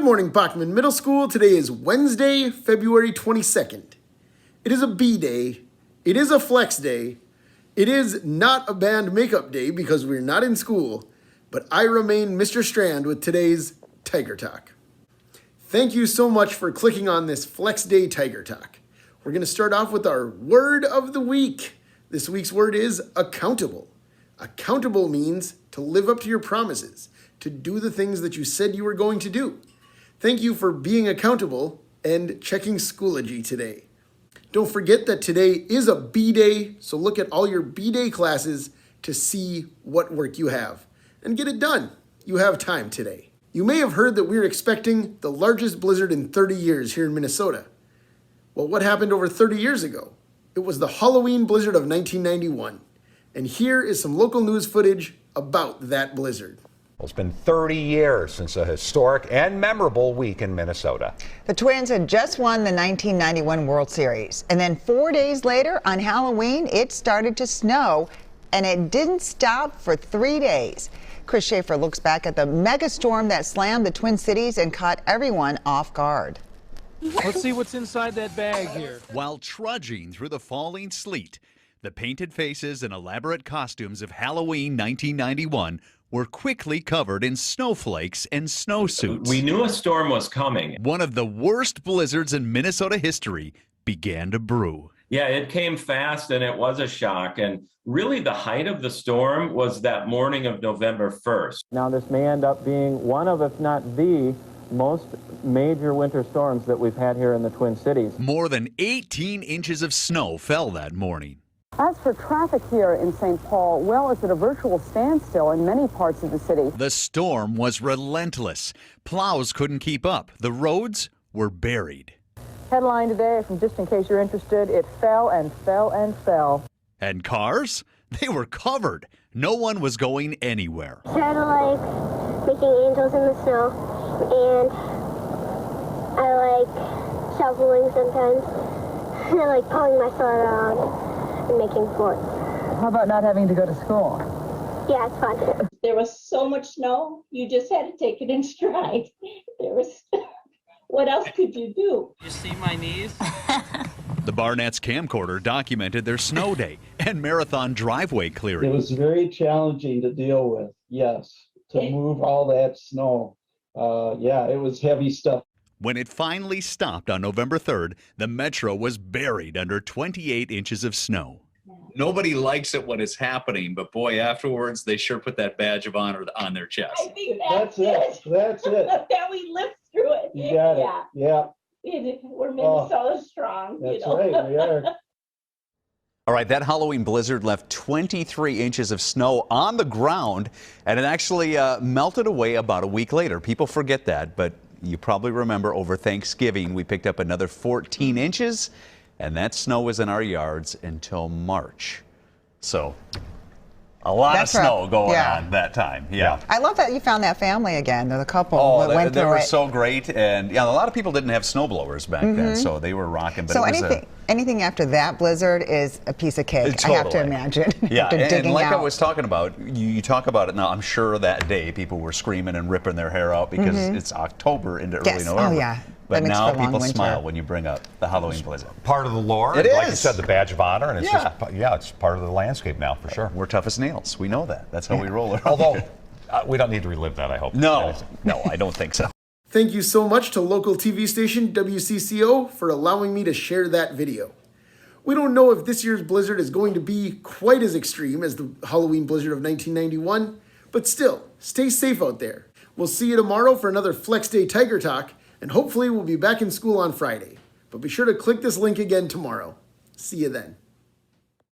morning, Bachman Middle School. Today is Wednesday, February 22nd. It is a B day. It is a flex day. It is not a band makeup day because we're not in school, but I remain Mr. Strand with today's Tiger Talk. Thank you so much for clicking on this Flex Day Tiger Talk. We're going to start off with our word of the week. This week's word is accountable. Accountable means to live up to your promises, to do the things that you said you were going to do. Thank you for being accountable and checking Schoology today. Don't forget that today is a B day, so look at all your B day classes to see what work you have and get it done. You have time today. You may have heard that we're expecting the largest blizzard in 30 years here in Minnesota. Well, what happened over 30 years ago? It was the Halloween blizzard of 1991. And here is some local news footage about that blizzard. Well, it's been 30 years since a historic and memorable week in Minnesota. The Twins had just won the 1991 World Series. And then 4 days later, on Halloween, it started to snow. And it didn't stop for 3 days. Chris Schaefer looks back at the mega storm that slammed the Twin Cities and caught everyone off guard. Let's see what's inside that bag here. While trudging through the falling sleet, the painted faces and elaborate costumes of Halloween 1991 were quickly covered in snowflakes and snowsuits. We knew a storm was coming. One of the worst blizzards in Minnesota history began to brew. Yeah, it came fast and it was a shock. And really the height of the storm was that morning of November 1st. Now this may end up being one of, if not the most major winter storms that we've had here in the Twin Cities. More than 18 inches of snow fell that morning. As for traffic here in St. Paul, well, it's at a virtual standstill in many parts of the city. The storm was relentless. Plows couldn't keep up. The roads were buried. Headline today, from just in case you're interested, it fell and fell and fell. And cars? They were covered. No one was going anywhere. Kind of like making angels in the snow, and I like shoveling sometimes. And I like pulling my sword around and making forts. How about not having to go to school? Yeah, it's fun. There was so much snow, you just had to take it in stride. What else could you do? You see my knees? The Barnett's camcorder documented their snow day and marathon driveway clearing. It was very challenging to deal with, yes, to move all that snow. Yeah, it was heavy stuff. When it finally stopped on November 3rd, the metro was buried under 28 inches of snow. Nobody likes it when it's happening, but boy, afterwards, they sure put that badge of honor on their chest. I think that's it. That's it. That we lived through it. You got it. Yeah. We're Minnesota strong. That's right, we are. All right, that Halloween blizzard left 23 inches of snow on the ground, and it actually melted away about a week later. People forget that, but you probably remember over Thanksgiving, we picked up another 14 inches, and that snow was in our yards until March. So a lot of snow going on that time. Yeah. I love that you found that family again. They're the couple Oh, that went they through were it. so great. And yeah, a lot of people didn't have snow blowers back then, so they were rocking. But So it was anything after that blizzard is a piece of cake, Totally. I have to imagine. Yeah, After and digging like I out. was talking about, you talk about it now, I'm sure that day people were screaming and ripping their hair out because it's October into early Yes. November. Oh, yeah. But That makes now for a long people winter. smile when you bring up the Halloween blizzard. Part of the lore. It Like you is. said, the badge of honor, and it's Yeah. it's part of the landscape now, for sure. We're tough as nails. We know that. That's how we roll. Although, we don't need to relive that, I hope. No, I don't think so. Thank you so much to local TV station WCCO for allowing me to share that video. We don't know if this year's blizzard is going to be quite as extreme as the Halloween blizzard of 1991, but still, stay safe out there. We'll see you tomorrow for another Flex Day Tiger Talk, and hopefully we'll be back in school on Friday. But be sure to click this link again tomorrow. See you then.